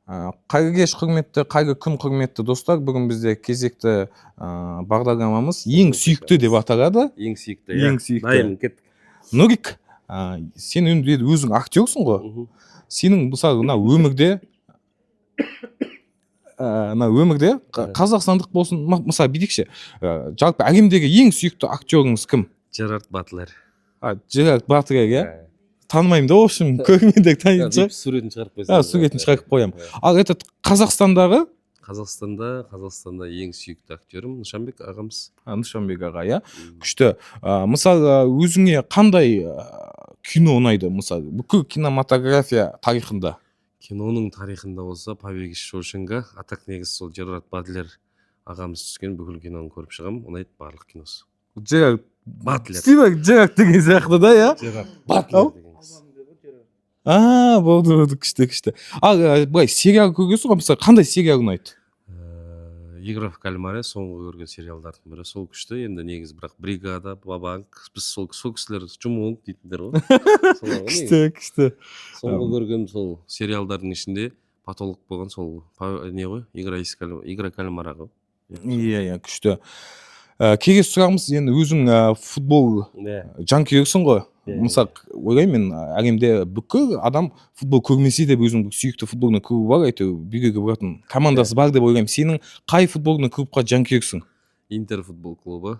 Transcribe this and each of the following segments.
Қайғы кеш құрметті, қайғы күн құрметті достар, бүгін бізде кезекті бағдарламамыз ең сүйікті деп аталады. Ең сүйікті, ең сүйікті. Дайын кеттік. Нұрик, сен енді өзің актерсың ғой. Сенің мысалы өмірде қазақстандық болсын, мысалы бидікші, жалпы әлемдегі ең сүйікті актеріңіз кім? Жерард Батлер. Жерард Батлер, иә? Танымаймын да, в общем, көргенде танитын суретін шығарып қойсам. Суретін шығарып қоямын. Ал этот Қазақстандағы? Қазақстанда ең сүйікті актерім Нышанбек ағамыз. Нышанбек аға, иә? Күшті. Мысалы, өзіңе қандай кино ұнайды? Мысалы, бүкіл кинематография тарихында? Киноның тарихында болса, Побег из Шоушенка, а так негізі сол Жерард Батлер ағамыз түскен бүкіл киноны көріп шығамын. Ұнайды барлық киносы. Жерард Батлер. Стивак Жерард деген сияқты да, иә? Жерард Батлер деген. Болды, күшті. Ал, былай, сериал көргенсің ғой, мысалы, қандай сериал ұнайды? Игра в кальмаре, соңғы көрген сериалдардың бірі, сол күшті. Енді негізі бірақ бригада, бабанк, біз сол кісілер жұмуын дейтіндер ғой. Күшті. Соңғы көрген сол сериалдардың ішінде патолог болған сол не ғой, игра кальмара ғой. Иә, күшті. Кегес сұрағымыз, енді өзің футбол жанкүйерсің ғой. Мысалы, ойлаймын, әлемде бүкіл адам футбол көрмесе де өзінің сүйікті футболны клубы бар, әйтеуір бүйрегі бұратын командасы бар деп ойлаймын. Сенің қай футболны клубқа жанкүйерсің? Интер футбол клубы.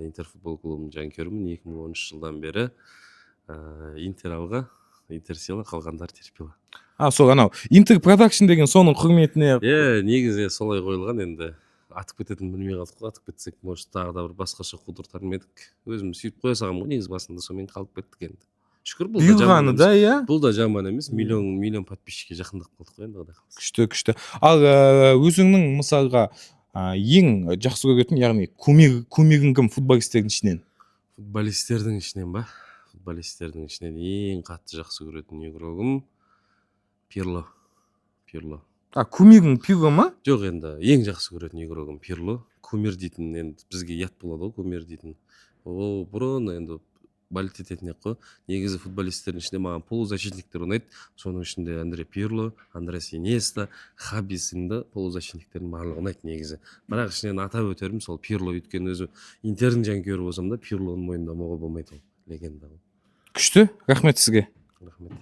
Интер футбол клубының жанкүйерімін 2013 жылдан бері. Интер алға, Интер сыйла, қалғандар терпела. Сол анау Интер продакшн деген соның құрметіне. Негізі солай қойылған, енді атып кететінін білмей қалдық қой. Атып кетсек, может, тағы да бір басқаша қудыртар ма едік. Өзіміз сүйіп қоя салғам ғой, негізі басында сонымен қалып кеттік енді. Шүкір, бұл да жаман емес. Миллион подписчикке жақындап қалдық қой енді. Күшті. Ал өзіңнің мысалға ең жақсы көретін, яғни кумирің кім футболистердің ішінен? Футболистердің ішінен ең қатты жақсы көретін игрогым Пирло. Кумирің Пирло ма? Жоқ, енді ең жақсы көретін игрогым Пирло. Кумир дейтін, енді бізге ят болады ғой, кумир дейтін. Ол бұрын енді болеть ететін қой. Негізі футболистердің ішінде маған полузащитниктер ұнайды. Соның ішінде Андре Пирло, Андрес Иньеста, Хаби сынды полузащитниктердің барлығы ұнайды негізі. Бірақ ішінен атап өтерім сол Пирло, өйткені өзі Интердің жанкүйері болсам да Пирлоны мойындамауға болмайды, ол легенда. Күшті, рахмет сізге. Рахмет.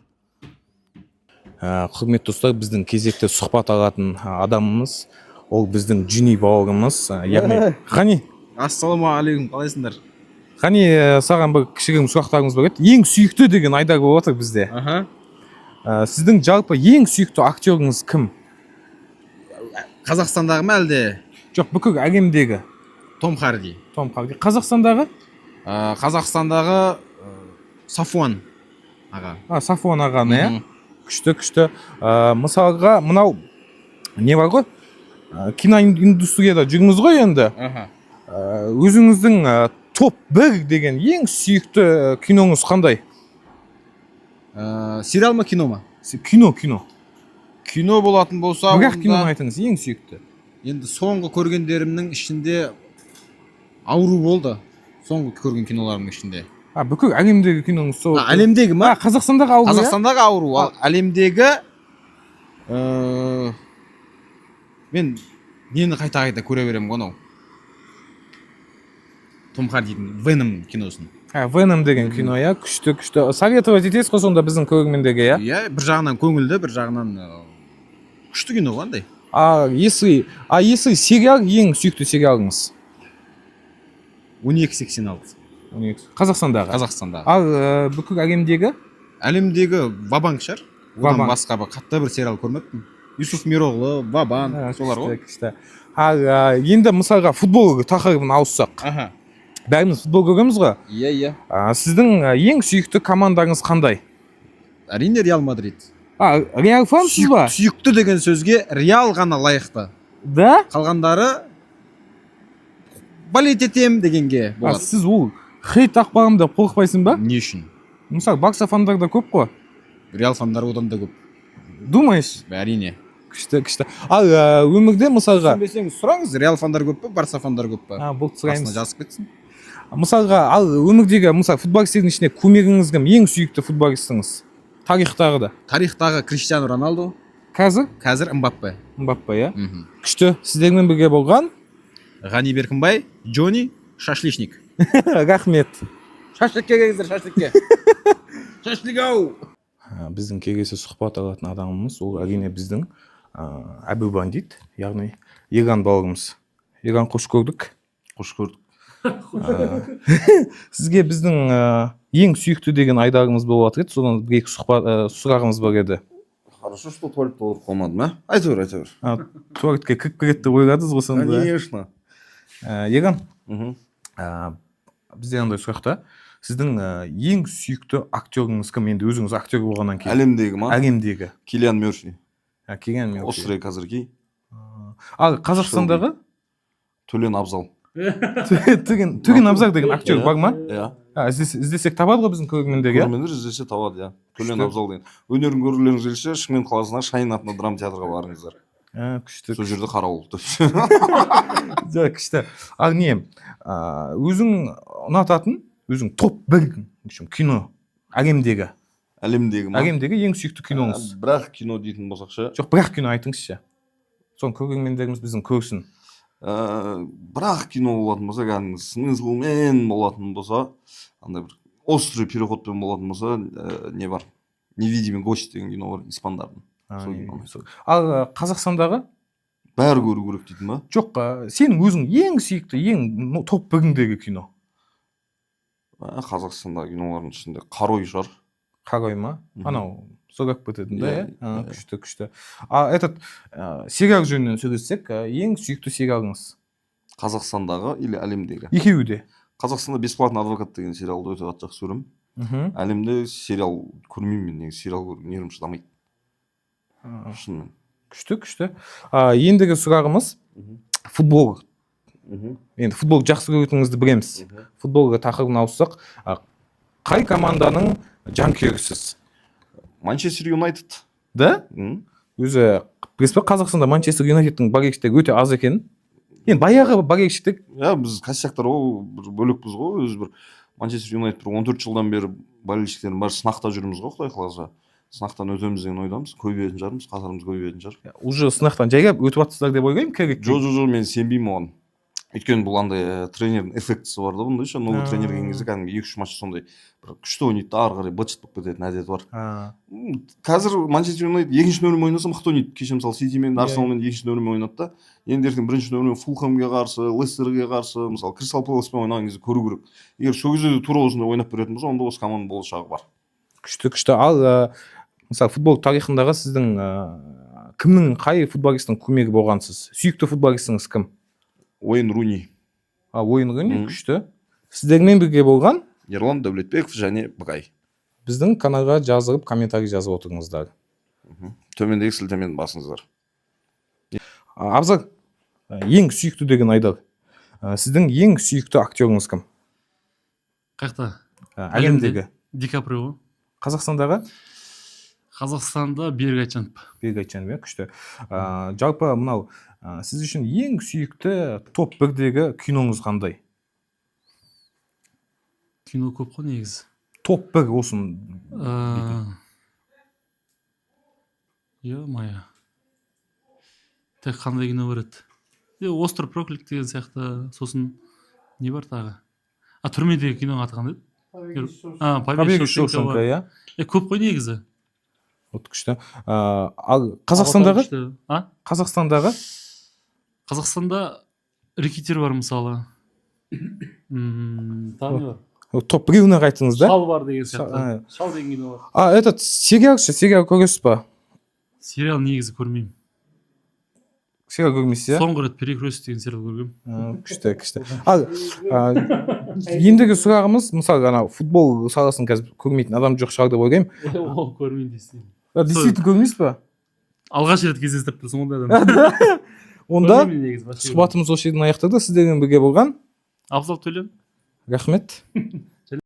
Құрметті достар, біздің кезекті сұхбат алатын адамымыз, ол біздің Джуни бауырымыз, яғни Ғани. Ассалаумағалейкум, қалайсыңдар? Ғани, саған бір кішігірім сұрақтарымыз бар еді. Ең сүйікті деген айдар болып отыр бізде. Сіздің жалпы ең сүйікті актеріңіз кім? Қазақстандағы ма әлде? Жоқ, бүкіл әлемдегі. Том Харди. Қазақстандағы? Қазақстандағы Сафуан аға. Сафуан ағаны, иә? Күшті. Мысалға, мынау не бар ғой? Киноиндустрияда жүрміз ғой енді. Өзіңіздің топ 1 деген ең сүйікті киноңыз қандай? Сериал ма, кино ма? Кино. Кино болатын болса... Бірақ киноны айтыңыз, ең сүйікті. Енді соңғы көргендерімнің ішінде ауру болды. Соңғы көрген киноларымның ішінде. Бүкіл әлемдегі киноңыз сол. Әлемдегі ма? Қазақстандағы ауру. Қазақстандағы ауру. Әлемдегі мен нені қайта көре беремін ғой. Том Хардидің Веном киносын. Веном деген кино, иә, күшті. Советовать етесіз ғой сонда біздің көрермендерге, иә? Иә, бір жағынан көңілді, бір жағынан күшті кино қандай. Если сериал ең сүйікті сериалыңыз? 1286. Қазақстандағы. Ал бүкіл әлемдегі? Әлемдегі Вабанк шығар. Одан басқа қатты бір сериал көрмеппін. Юсуф Мироғлы, Вабанк, солар ғой. Күшті. Ал енді мысалға футбол тақырыбын ауыссақ. Бәріміз футбол көреміз ғой? Иә. Сіздің ең сүйікті командаңыз қандай? Әрине Реал Мадрид. Реал фансыз ба? Сүйікті деген сөзге Реал ғана лайықты. Да? Қалғандары болеть етем дегенге болады. Сіз ол хейт ақпағым деп қорықпайсың ба? Не үшін? Мысалы, Барса фандар да көп қой. Реал фандар одан да көп. Думайсыз? Әрине. Күшті. Ал өмірде мысалға... Түсінбесеңіз сұраңыз, Реал фандар көп пе, Барса фандар көп пе? Бұл сұраймыз. Жазып кетсін. Мысалға, ал өмірдегі футболистердің ішінде кумиріңіз кім? Ең сүйікті футболистіңіз? Тарихтағы Криштиану Роналду. қазір Мбаппе. иә. Күшті. Сіздермен бірге болған Ғани Беркінбай, Джони, Шашличник. рахмет. Шашликке келіңіздер, шашликке. Шашлик ау. Біздің келесі сұхбат алатын адамымыз ол әрине біздің Әбу Бандит, яғни Иран бауырымыз. Иран, қош көрдік. Қош көрдік. Сізге біздің ең сүйікті деген айдарымыз болып жатыр еді, содан бір екі сұрағымыз бар еді. Хорошо, что туалетте отырып қалмадым, а? Айта бер. Туалетке кіріп кетті ойладыңыз ғой сонда. Конечно. Иран, бізде андай сұрақта, сіздің ең сүйікті актеріңіз кім? Енді өзіңіз актер болғаннан кейін. Әлемдегі ма? Әлемдегі. Киллиан Мерфи. Киллиан Мерфи. Острый қазіргі. Ал Қазақстандағы? Төлен Абзал. Төлен Абзал деген актер бар ма? Иә. Іздесек табады ғой біздің көрермендер, иә? Көрермендер іздесе табады, иә. Төлен Абзал деген. Өнерін көргілеріңіз келсе, Шымкент қаласына Шайын атындағы драма театрға барыңыздар. Күшті. Сол жерде қарауыл. Күшті. Ал не, өзің ұнататын, өзің топ бір кино әлемдегі. Әлемдегі ма? Әлемдегі ең сүйікті киноңыз. Бірақ кино дейтін болсақ ше. Жоқ, бірақ кино айтыңызшы. Соны көрермендеріміз біздің көрсін. Бірақ кино болатын болса, кәдімгі смыслмен болатын болса, андай бір острый переходпен болатын болса, не бар? Невидимый гость деген кино бар, испандардың. Ал Қазақстандағы? Бәрі көру керек дейтін ба? Жоқ, сенің өзің ең сүйікті, ең топ біріндегі кино. Қазақстандағы кинолардың ішінде Қарой шығар. Қарой ма? Анау сөгіп кететін да, иә? Күшті. Этот сериал жөнінен сөйлессек, ең сүйікті сериалыңыз? Қазақстандағы или әлемдегі? Екеуі де. Қазақстанда «Бесплатный адвокат» деген сериалды өте қатты жақсы көремін. Әлемде сериал көрмеймін мен, негізі сериал көріп нервім шыдамайды. Шынымен. Күшті. Ендігі сұрағымыз футбол. Енді футбол жақсы көретініңізді білеміз. Футболға тақырыбына ауыссақ, қай команданың жанкүйерісіз? Манчестер Юнайтед. Да? Өзі, білесіз бе, Қазақстанда Манчестер Юнайтедтің болельщиктері өте аз екен. Енді баяғы болельщиктер. Біз косяктар ғой, бөлекпіз ғой, өзі бір Манчестер Юнайтед 14 жылдан бері болельщиктердің бәрі сынақта жүрміз ғой, Құдай қаласа. Сынақтан өтеміз деген ойдамыз, көбейетін шығармыз, қатарымыз көбейетін шығар. Уже сынақтан жайғап өтіп жатсыздар деп ойлаймын, керек. Жоқ, мен сенбеймін оған. Өйткені бұл андай тренердің эффектісі бар да, бұндай ше, новый тренер келген кезде кәдімгі 2-3 матч сондай бір күшті ойнайды да, ары қарай быт-шыт болып кететін әдеті бар. Қазір Манчестер Юнайтед екінші нөмірмен ойнаса мықты ойнайды. Кеше мысалы Ситимен, Арсеналмен екінші нөмірмен ойнады да. Енді ертең бірінші нөмірмен Фулхэмге қарсы, Лестерге қарсы, мысалы Кристал Пэласпен ойнаған кезде көру керек. Егер сол кезде де тура осындай ойнап беретін болса, онда осы команданың болашағы бар. Күшті. Ал мысалы футбол тарихындағы сіздің кімнің, қай футболисттің көмегі болғансыз? Сүйікті футболистіңіз кім? Уэйн Руни. Уэйн Руни, күшті. Сіздермен бірге болған? Ерлан Дәулетбеков және Бұғай. Біздің каналға жазылып, комментарий жазып отырыңыздар. Төмендегі сілтемені басыңыздар. Абзал, ең сүйікті деген айдар. Сіздің ең сүйікті актеріңіз кім? Қайықта? Әлемдегі. Ди Каприо. Қазақстандағы? Қазақстанда Берік Айтжанов. Берік Айтжанов, күшті. Жалпы мынау сіз үшін ең сүйікті топ 1-дегі киноңыз қандай? Кино көп қой негізі. Топ 1 olsun. Мая. Тек қандай кино бар еді? Остров проклят деген сияқты, сосын не бар тағы? Түрмедегі киноның аты қандай еді? Побег из Шоушенка, иә? Көп қой негізі. Күшті. Ал Қазақстандағы? Қазақстандағы? Қазақстанда рэкетир бар мысалы. Тағы бар. Топ 1-іне қайтыңыз да? Шал бар деген сияқты. Шал деген кино бар. Этот сериал көресіз ба? Сериал негізі көрмеймін. Сериал көрмейсіз, иә? Соңғы рет перекресток деген сериал көргенмін. Күшті. Ал ендігі сұрағымыз, мысалы футбол саласын қазір көрмейтін адам жоқ шығар деп ойлаймын. Ол көрмеймін дейсің. Действительно көрмейсіз ба? Алғаш рет кездестіріп тұрсың ондай адам. Онда сұхбатымыз осы жерден аяқталды. Сіздермен бірге болған Абзал Төлен. Рахмет.